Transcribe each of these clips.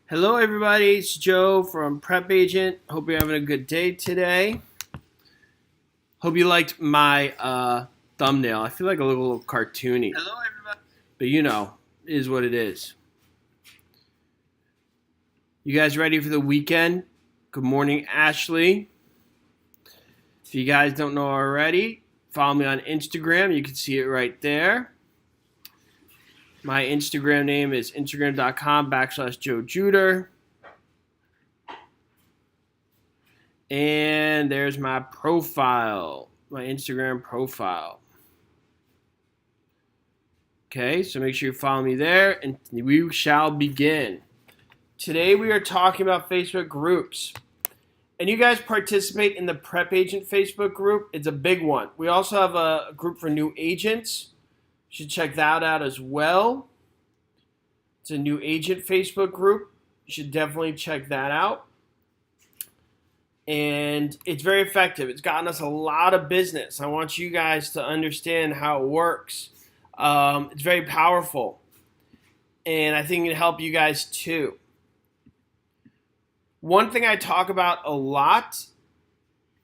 Hello, everybody. It's Joe from Prep Agent. Hope you're having a good day today. Hope you liked my thumbnail. I feel like a little cartoony. Hello, everybody. But it is what it is. You guys ready for the weekend? Good morning, Ashley. If you guys don't know already, follow me on Instagram. You can see it right there. My Instagram name is instagram.com/Joe Juder. And there's my profile, my Instagram profile. Okay, so make sure you follow me there, and we shall begin. Today we are talking about Facebook groups. And you guys participate in the Prep Agent Facebook group. It's a big one. We also have a group for new agents. You should check that out as well. It's a new agent Facebook group. You should definitely check that out. And it's very effective. It's gotten us a lot of business. I want you guys to understand how it works. It's very powerful. And I think it can help you guys too. One thing I talk about a lot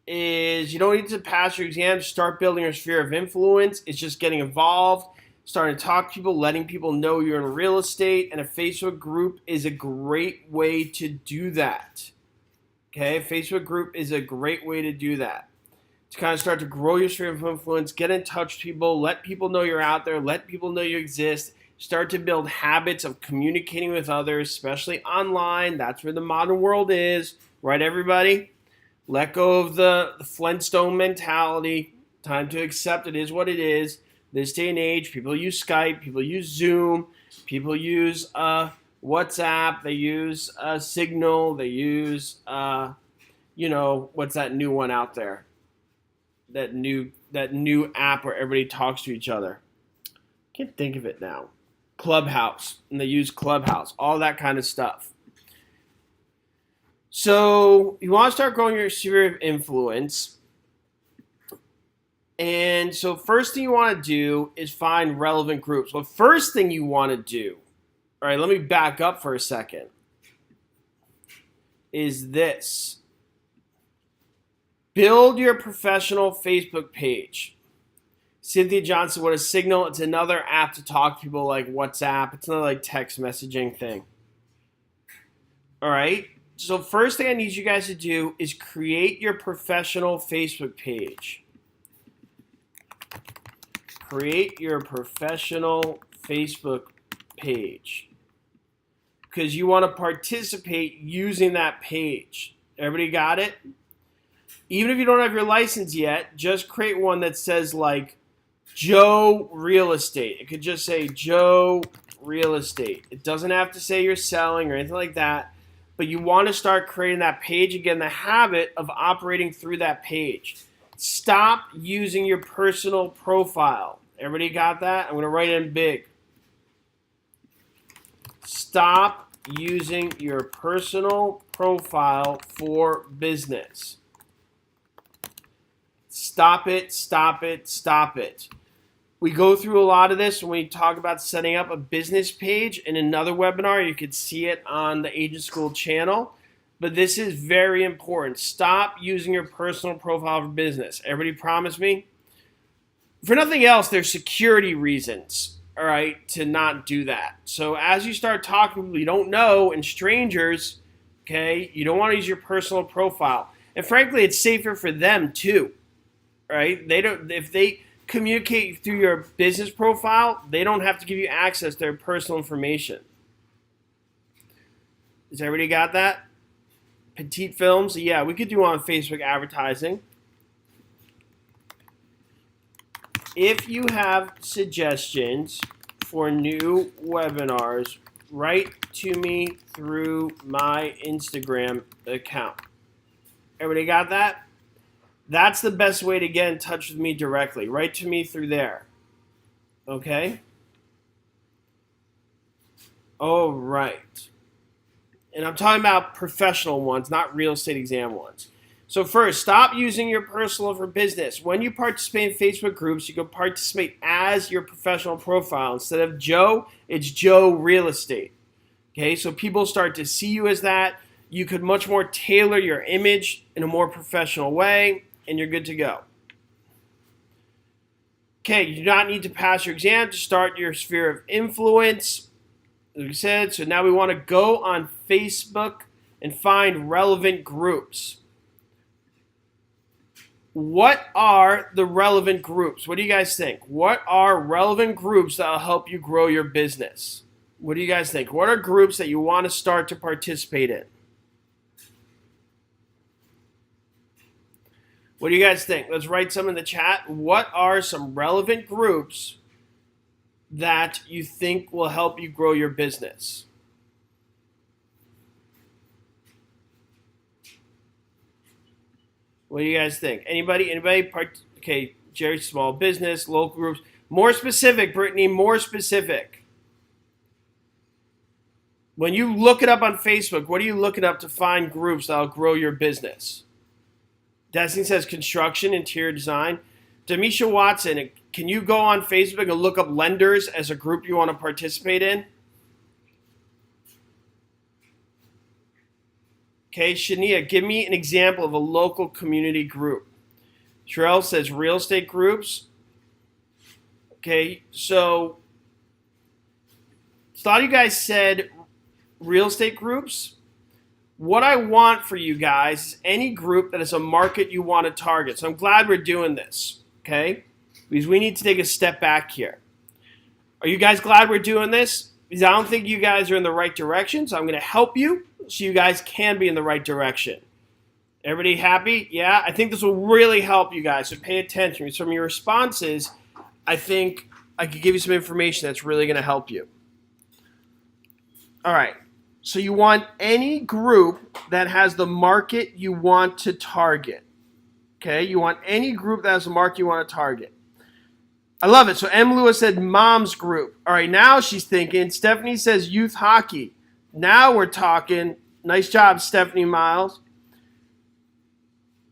is you don't need to pass your exams, start building your sphere of influence. It's just getting involved, starting to talk to people, letting people know you're in real estate, and a Facebook group is a great way to do that. Okay, a Facebook group is a great way to do that. To kind of start to grow your sphere of influence, get in touch with people, let people know you're out there, let people know you exist, start to build habits of communicating with others, especially online. That's where the modern world is, right, everybody? Let go of the Flintstone mentality. Time to accept it is what it is. This day and age, people use Skype, people use Zoom, people use WhatsApp, they use Signal, they use, what's that new one out there? That new app where everybody talks to each other. Can't think of it now. Clubhouse, and they use Clubhouse, all that kind of stuff. So you want to start growing your sphere of influence. And so first thing you want to do is find relevant groups. Well, first thing you want to do, all right, let me back up for a second, is this. Build your professional Facebook page. Cynthia Johnson, what is Signal? It's another app to talk to people like WhatsApp. It's another like text messaging thing. All right. So first thing I need you guys to do is create your professional Facebook page. Create your professional Facebook page. Because you want to participate using that page. Everybody got it? Even if you don't have your license yet, just create one that says like Joe Real Estate. It could just say Joe Real Estate. It doesn't have to say you're selling or anything like that. But you want to start creating that page again, the habit of operating through that page. Stop using your personal profile. Everybody got that? I'm going to write it in big. Stop using your personal profile for business. Stop it, stop it, stop it. We go through a lot of this when we talk about setting up a business page in another webinar. You could see it on the Agent School channel. But this is very important. Stop using your personal profile for business. Everybody promise me? For nothing else, there's security reasons, all right, to not do that. So as you start talking to people you don't know and strangers, okay, you don't want to use your personal profile. And frankly, it's safer for them too, right? If they communicate through your business profile, they don't have to give you access to their personal information. Has everybody got that? Petite films, yeah, we could do on Facebook advertising. If you have suggestions for new webinars, write to me through my Instagram account. Everybody got that? That's the best way to get in touch with me directly. Write to me through there. Okay? All right. And I'm talking about professional ones, not real estate exam ones. So first, stop using your personal for business. When you participate in Facebook groups, you can participate as your professional profile. Instead of Joe, it's Joe Real Estate. Okay, so people start to see you as that. You could much more tailor your image in a more professional way, and you're good to go. Okay, you do not need to pass your exam to start your sphere of influence. Like we said, so now we want to go on Facebook and find relevant groups. What are the relevant groups? What do you guys think? What are relevant groups that will help you grow your business? What do you guys think? What are groups that you want to start to participate in? What do you guys think? Let's write some in the chat. What are some relevant groups that you think will help you grow your business? What do you guys think? Anybody? Okay, Jerry, small business, local groups. More specific, Brittany, more specific. When you look it up on Facebook, what are you looking up to find groups that will grow your business? Destiny says construction, interior design. Demisha Watson, can you go on Facebook and look up lenders as a group you want to participate in? Okay, Shania, give me an example of a local community group. Sherelle says real estate groups. Okay, so a lot of you guys said real estate groups. What I want for you guys is any group that is a market you want to target. So I'm glad we're doing this, okay? Because we need to take a step back here. Are you guys glad we're doing this? Because I don't think you guys are in the right direction, so I'm going to help you so you guys can be in the right direction. Everybody happy? Yeah? I think this will really help you guys, so pay attention. From your responses, I think I could give you some information that's really going to help you. All right. So you want any group that has the market you want to target. Okay? You want any group that has a market you want to target. I love it. So M. Lewis said mom's group. All right, now she's thinking. Stephanie says youth hockey. Now we're talking. Nice job, Stephanie Miles.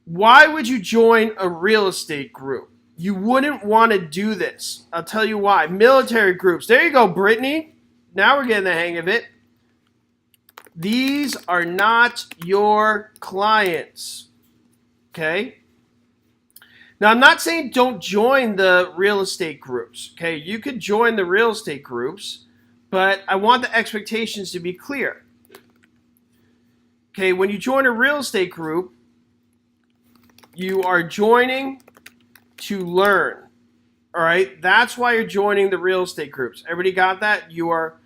Why would you join a real estate group? You wouldn't want to do this. I'll tell you why. Military groups. There you go, Brittany. Now we're getting the hang of it. These are not your clients. Okay? Now, I'm not saying don't join the real estate groups. Okay? You could join the real estate groups, but I want the expectations to be clear. Okay? When you join a real estate group, you are joining to learn. All right? That's why you're joining the real estate groups. Everybody got that? You are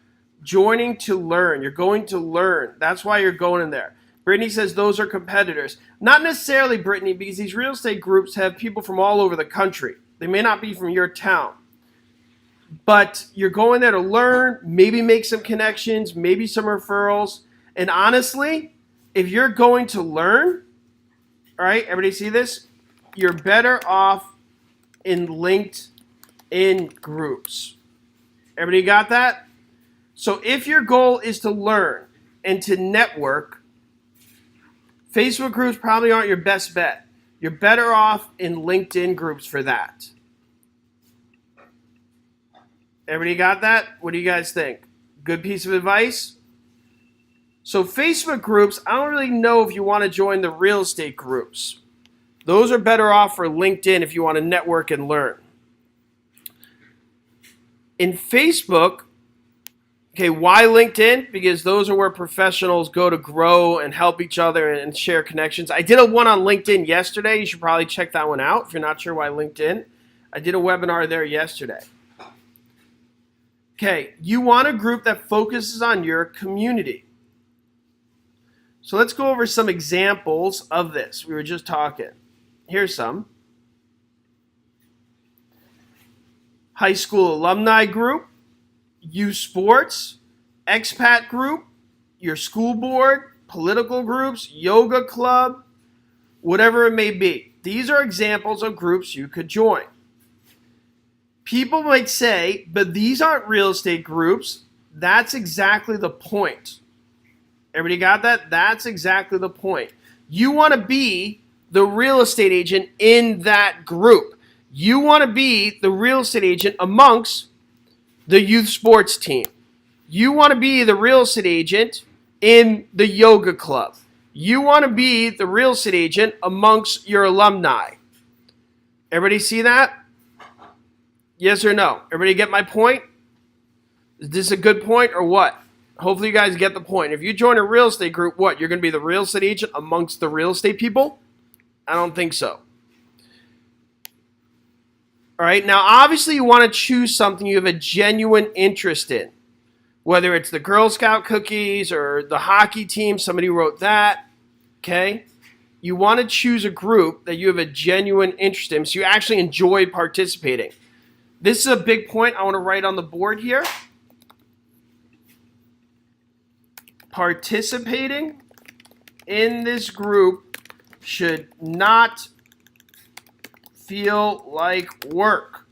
joining to learn. You're going to learn. That's why you're going in there. Brittany says those are competitors. Not necessarily, Brittany, because these real estate groups have people from all over the country. They may not be from your town. But you're going there to learn, maybe make some connections, maybe some referrals. And honestly, if you're going to learn, all right, everybody see this? You're better off in LinkedIn groups. Everybody got that? So if your goal is to learn and to network, Facebook groups probably aren't your best bet. You're better off in LinkedIn groups for that. Everybody got that? What do you guys think? Good piece of advice? So Facebook groups, I don't really know if you want to join the real estate groups. Those are better off for LinkedIn if you want to network and learn. In Facebook, okay, why LinkedIn? Because those are where professionals go to grow and help each other and share connections. I did a one on LinkedIn yesterday. You should probably check that one out if you're not sure why LinkedIn. I did a webinar there yesterday. Okay, you want a group that focuses on your community. So let's go over some examples of this. We were just talking. Here's some. High school alumni group. Youth sports, expat group, your school board, political groups, yoga club, whatever it may be. These are examples of groups you could join. People might say, but these aren't real estate groups. That's exactly the point. Everybody got that? That's exactly the point. You want to be the real estate agent in that group. You want to be the real estate agent amongst the youth sports team. You want to be the real estate agent in the yoga club. You want to be the real estate agent amongst your alumni. Everybody see that? Yes or no? Everybody get my point? Is this a good point or what? Hopefully you guys get the point. If you join a real estate group, what? You're going to be the real estate agent amongst the real estate people? I don't think so. All right. Now, obviously, you want to choose something you have a genuine interest in, whether it's the Girl Scout cookies or the hockey team. Somebody wrote that. Okay. You want to choose a group that you have a genuine interest in, so you actually enjoy participating. This is a big point I want to write on the board here. Participating in this group should not feel like work.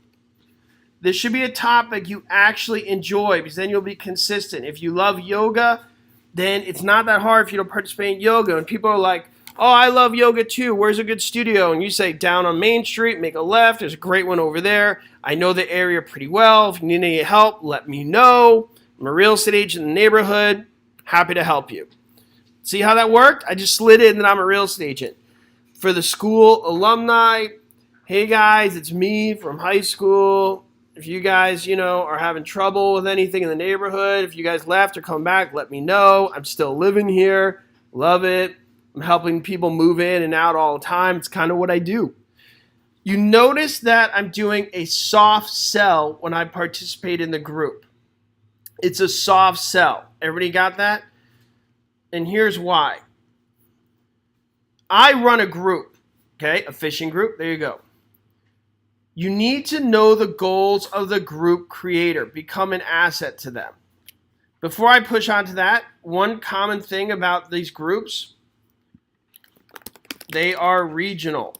This should be a topic you actually enjoy, because then you'll be consistent. If you love yoga, then it's not that hard for you to participate in yoga. And people are like, oh, I love yoga too. Where's a good studio? And you say, down on Main Street, make a left. There's a great one over there. I know the area pretty well. If you need any help, let me know. I'm a real estate agent in the neighborhood. Happy to help you. See how that worked? I just slid in that I'm a real estate agent. For the school alumni, hey guys, it's me from high school. If you guys, are having trouble with anything in the neighborhood, if you guys left or come back, let me know. I'm still living here. Love it. I'm helping people move in and out all the time. It's kind of what I do. You notice that I'm doing a soft sell when I participate in the group. It's a soft sell. Everybody got that? And here's why. I run a group, okay? A fishing group. There you go. You need to know the goals of the group creator. Become an asset to them. Before I push on to that, one common thing about these groups, they are regional.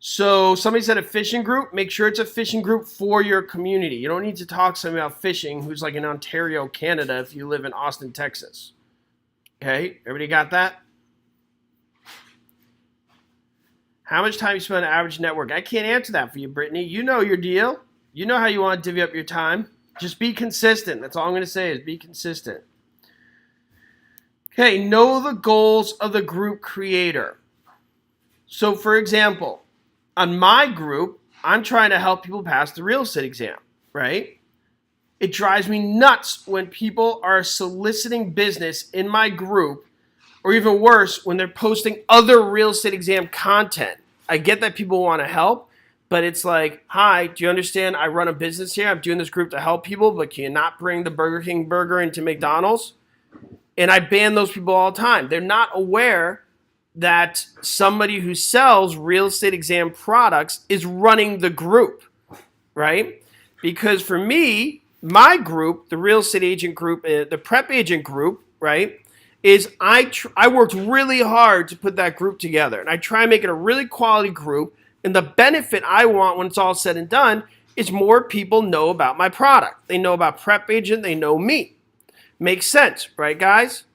So somebody said a fishing group, make sure it's a fishing group for your community. You don't need to talk to somebody about fishing who's like in Ontario, Canada, if you live in Austin, Texas. Okay, everybody got that? How much time you spend on average network? I can't answer that for you, Brittany. You know your deal. You know how you want to divvy up your time. Just be consistent. That's all I'm going to say is be consistent. Okay, know the goals of the group creator. So, for example, on my group, I'm trying to help people pass the real estate exam, right? It drives me nuts when people are soliciting business in my group, or even worse, when they're posting other real estate exam content. I get that people want to help, but it's like, hi, do you understand I run a business here? I'm doing this group to help people, but can you not bring the Burger King burger into McDonald's? And I ban those people all the time. They're not aware that somebody who sells real estate exam products is running the group, right? Because for me, my group, the real estate agent group, the prep agent group, right, is I worked really hard to put that group together. And I try and make it a really quality group. And the benefit I want when it's all said and done is more people know about my product. They know about prep agent. They know me. Makes sense, right, guys?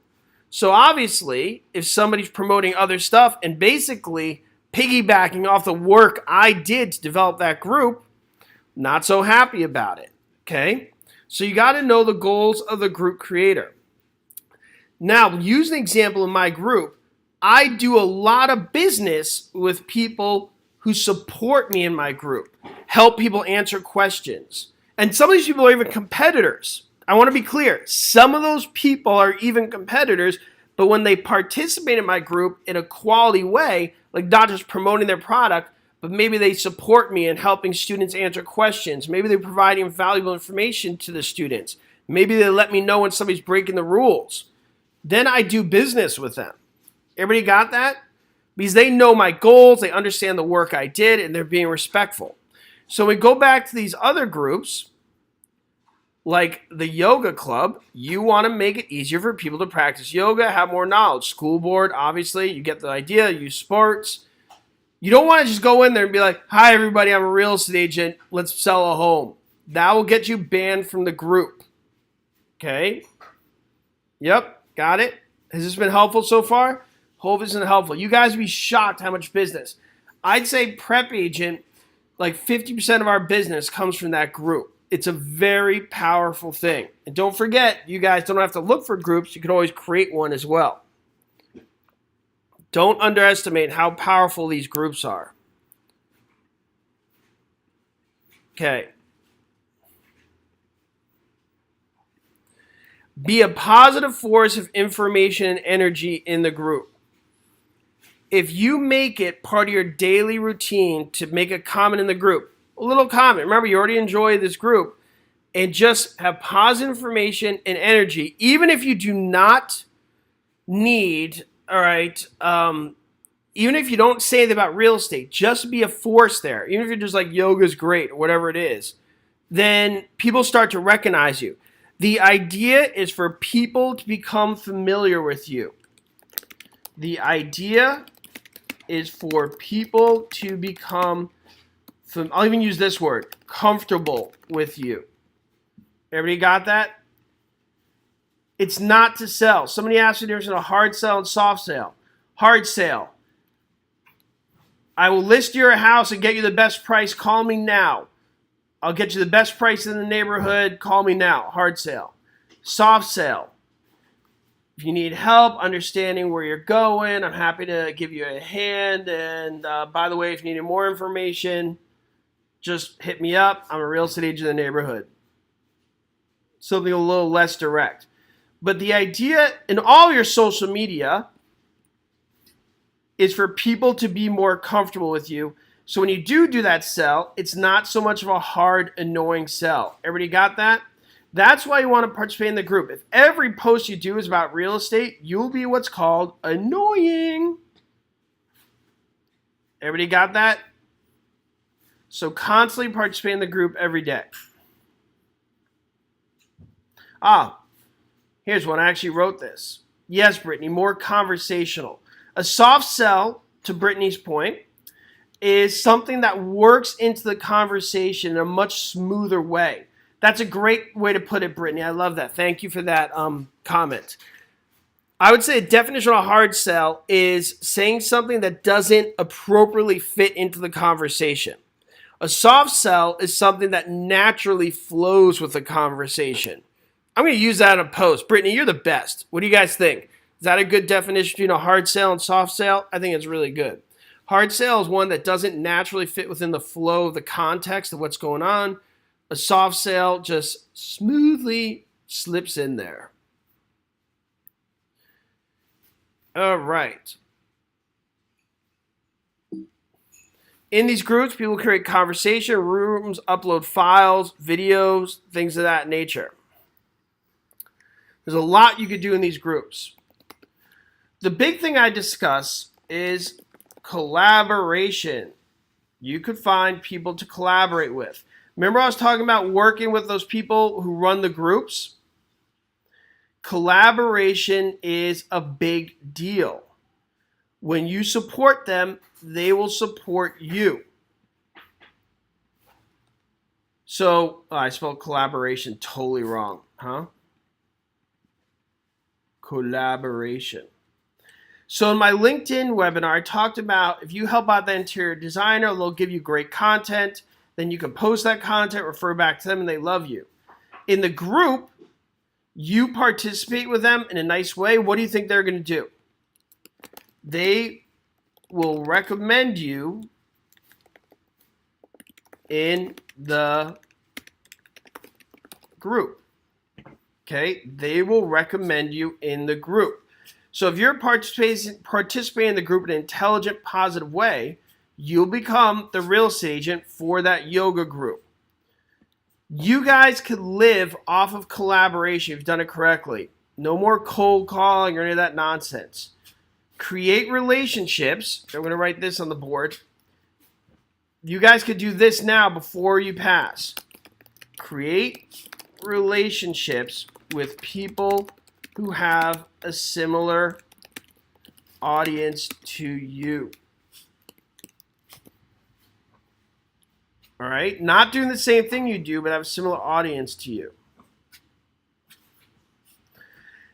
So obviously, if somebody's promoting other stuff and basically piggybacking off the work I did to develop that group, not so happy about it, okay? So you got to know the goals of the group creator. Now, use an example in my group. I do a lot of business with people who support me in my group, help people answer questions. And some of these people are even competitors. I want to be clear. Some of those people are even competitors, but when they participate in my group in a quality way, like not just promoting their product, but maybe they support me in helping students answer questions. Maybe they're providing valuable information to the students. Maybe they let me know when somebody's breaking the rules. Then I do business with them. Everybody got that? Because they know my goals, they understand the work I did, and they're being respectful. So we go back to these other groups, like the yoga club. You want to make it easier for people to practice yoga, have more knowledge. School board, obviously, you get the idea, use sports. You don't want to just go in there and be like, hi, everybody, I'm a real estate agent. Let's sell a home. That will get you banned from the group. Okay? Yep, got it. Has this been helpful so far? Hope this isn't helpful. You guys would be shocked how much business. I'd say prep agent, like 50% of our business comes from that group. It's a very powerful thing. And don't forget, you guys don't have to look for groups. You can always create one as well. Don't underestimate how powerful these groups are. Okay. Be a positive force of information and energy in the group. If you make it part of your daily routine to make a comment in the group, a little comment, remember you already enjoy this group, and just have positive information and energy, even if you do not need, all right, even if you don't say anything about real estate, just be a force there. Even if you're just like yoga's great or whatever it is, then people start to recognize you. The idea is for people to become familiar with you. The idea is for people to become, I'll even use this word, comfortable with you. Everybody got that? It's not to sell. Somebody asked me there's a hard sell and soft sale. Hard sale. I will list your house and get you the best price. Call me now. I'll get you the best price in the neighborhood. Call me now. Hard sale. Soft sale. If you need help understanding where you're going, I'm happy to give you a hand. And by the way, if you need more information, just hit me up. I'm a real estate agent in the neighborhood. Something a little less direct. But the idea in all your social media is for people to be more comfortable with you. So when you do that sell, it's not so much of a hard, annoying sell. Everybody got that? That's why you want to participate in the group. If every post you do is about real estate, you'll be what's called annoying. Everybody got that? So constantly participate in the group every day. Here's one. I actually wrote this. Yes, Brittany, more conversational. A soft sell, to Brittany's point, is something that works into the conversation in a much smoother way. That's a great way to put it, Brittany. I love that. Thank you for that comment. I would say a definition of a hard sell is saying something that doesn't appropriately fit into the conversation. A soft sell is something that naturally flows with the conversation. I'm going to use that in a post. Brittany, you're the best. What do you guys think? Is that a good definition between a hard sell and soft sell? I think it's really good. Hard sell is one that doesn't naturally fit within the flow of the context of what's going on. A soft sell just smoothly slips in there. All right. In these groups, people create conversation rooms, upload files, videos, things of that nature. There's a lot you could do in these groups. The big thing I discuss is collaboration. You could find people to collaborate with. Remember I was talking about working with those people who run the groups? Collaboration is a big deal. When you support them, they will support you. So, I spelled collaboration totally wrong, huh? Collaboration. So in my LinkedIn webinar, I talked about if you help out the interior designer, they'll give you great content. Then you can post that content, refer back to them, and they love you. In the group, you participate with them in a nice way. What do you think they're going to do? They will recommend you in the group. Okay? They will recommend you in the group. So if you're participating in the group in an intelligent, positive way, you'll become the real estate agent for that yoga group. You guys could live off of collaboration if you've done it correctly. No more cold calling or any of that nonsense. Create relationships. I'm going to write this on the board. You guys could do this now before you pass. Create relationships with people who have a similar audience to you. All right? Not doing the same thing you do, but have a similar audience to you.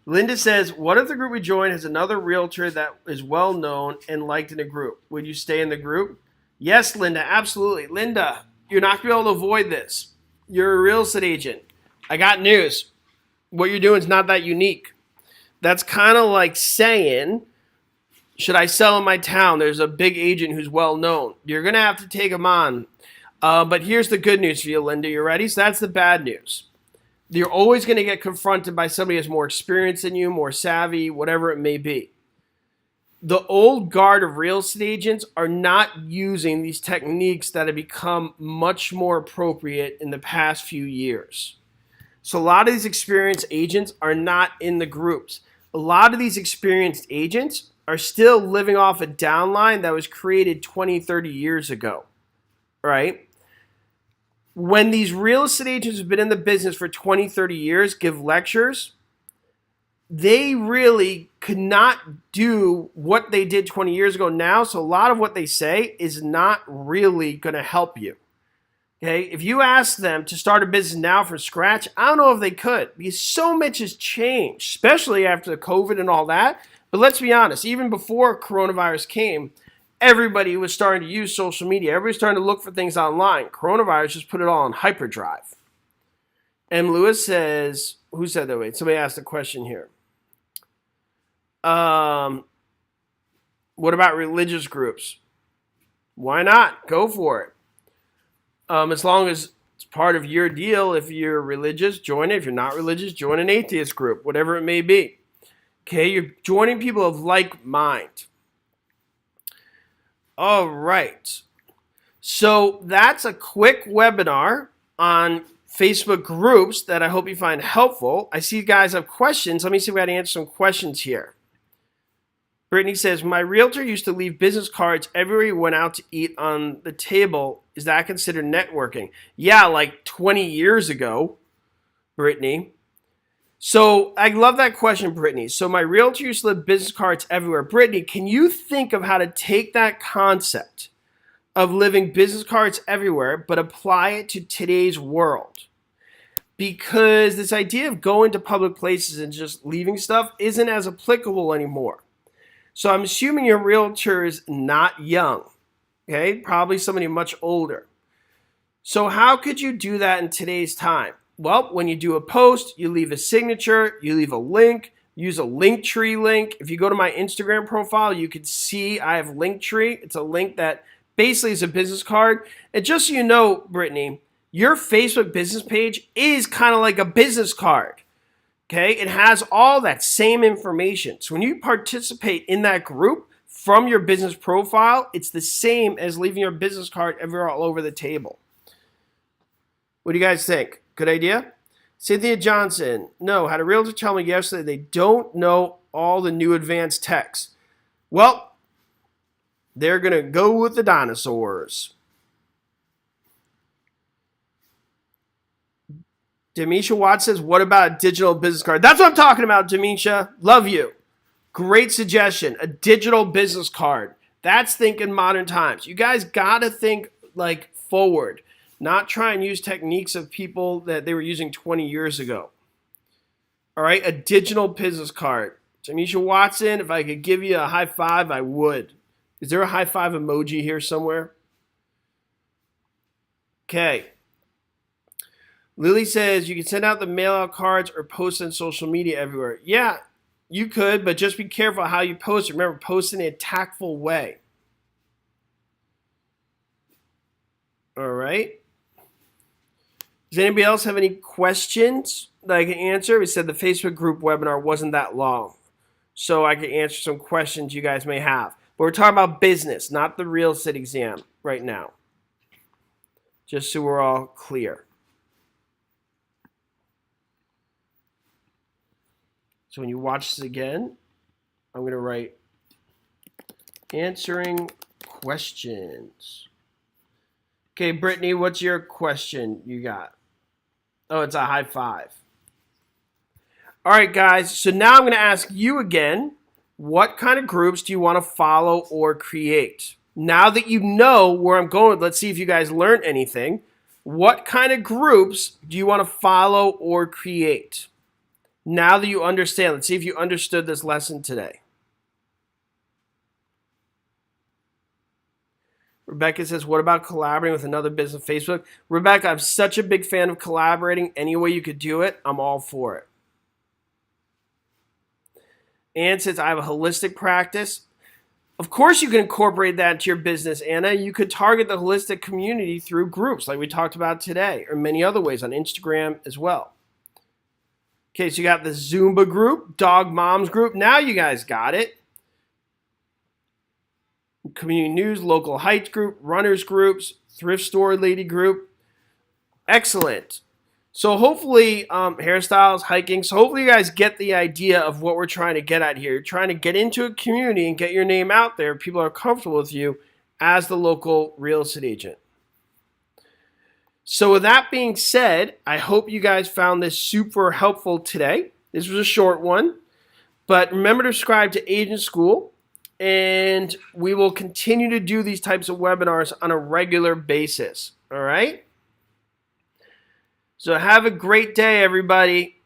Linda says, what if the group we join has another realtor that is well known and liked in a group? Would you stay in the group? Yes, Linda, absolutely. Linda, you're not going to be able to avoid this. You're a real estate agent. I got news. What you're doing is not that unique. That's kind of like saying, should I sell in my town? There's a big agent who's well known. You're going to have to take him on. But here's the good news for you, Linda. You ready? So that's the bad news. You're always going to get confronted by somebody who's more experienced than you, more savvy, whatever it may be. The old guard of real estate agents are not using these techniques that have become much more appropriate in the past few years. So a lot of these experienced agents are not in the groups. A lot of these experienced agents are still living off a downline that was created 20, 30 years ago, right? When these real estate agents have been in the business for 20, 30 years, give lectures, they really could not do what they did 20 years ago now. So a lot of what they say is not really going to help you. Okay, if you ask them to start a business now from scratch, I don't know if they could because so much has changed, especially after COVID and all that. But let's be honest, even before coronavirus came, everybody was starting to use social media. Everybody's starting to look for things online. Coronavirus just put it all on hyperdrive. M. Lewis says, who said that? Wait, somebody asked a question here. What about religious groups? Why not? Go for it. As long as it's part of your deal. If you're religious, join it. If you're not religious, join an atheist group, whatever it may be. Okay, you're joining people of like mind. All right. So that's a quick webinar on Facebook groups that I hope you find helpful. I see you guys have questions. Let me see if I can answer some questions here. Brittany says, my realtor used to leave business cards everywhere he went out to eat on the table. Is that considered networking? Yeah, like 20 years ago, Brittany. So I love that question, Brittany. So my realtor used to leave business cards everywhere. Brittany, can you think of how to take that concept of living business cards everywhere, but apply it to today's world? Because this idea of going to public places and just leaving stuff isn't as applicable anymore. So I'm assuming your realtor is not young, okay? Probably somebody much older. So how could you do that in today's time? Well, when you do a post, you leave a signature, you leave a link, use a Linktree link. If you go to my Instagram profile, you can see I have Linktree. It's a link that basically is a business card. And just so you know, Brittany, your Facebook business page is kind of like a business card. Okay, it has all that same information. So when you participate in that group from your business profile, it's the same as leaving your business card everywhere all over the table. What do you guys think? Good idea? Cynthia Johnson, no, had a realtor tell me yesterday they don't know all the new advanced techs. Well, they're going to go with the dinosaurs. Demisha Watts says, what about a digital business card? That's what I'm talking about, Demisha. Love you. Great suggestion. A digital business card. That's thinking modern times. You guys got to think like forward, not try and use techniques of people that they were using 20 years ago. All right, a digital business card. Demisha Watson, if I could give you a high five, I would. Is there a high five emoji here somewhere? Okay. Lily says you can send out the mail out cards or post on social media everywhere. Yeah, you could, but just be careful how you post. Remember, post in a tactful way. All right. Does anybody else have any questions that I can answer? We said the Facebook group webinar wasn't that long, so I can answer some questions you guys may have. But we're talking about business, not the real estate exam right now. Just so we're all clear. So when you watch this again, I'm going to write answering questions. Okay, Brittany, what's your question you got? Oh, it's a high five. All right, guys. So now I'm going to ask you again, what kind of groups do you want to follow or create? Now that you know where I'm going, let's see if you guys learned anything. What kind of groups do you want to follow or create? Now that you understand, let's see if you understood this lesson today. Rebecca says, what about collaborating with another business on Facebook? Rebecca, I'm such a big fan of collaborating. Any way you could do it, I'm all for it. Ann says, I have a holistic practice. Of course, you can incorporate that into your business, Anna. You could target the holistic community through groups like we talked about today, or many other ways on Instagram as well. Okay, so you got the Zumba group, Dog Moms group. Now you guys got it. Community news, local heights group, runners groups, thrift store lady group. Excellent. So hopefully, hairstyles, hiking. So hopefully you guys get the idea of what we're trying to get at here. You're trying to get into a community and get your name out there. People are comfortable with you as the local real estate agent. So with that being said, I hope you guys found this super helpful today. This was a short one, but remember to subscribe to Agent School, and we will continue to do these types of webinars on a regular basis. All right? So have a great day, everybody.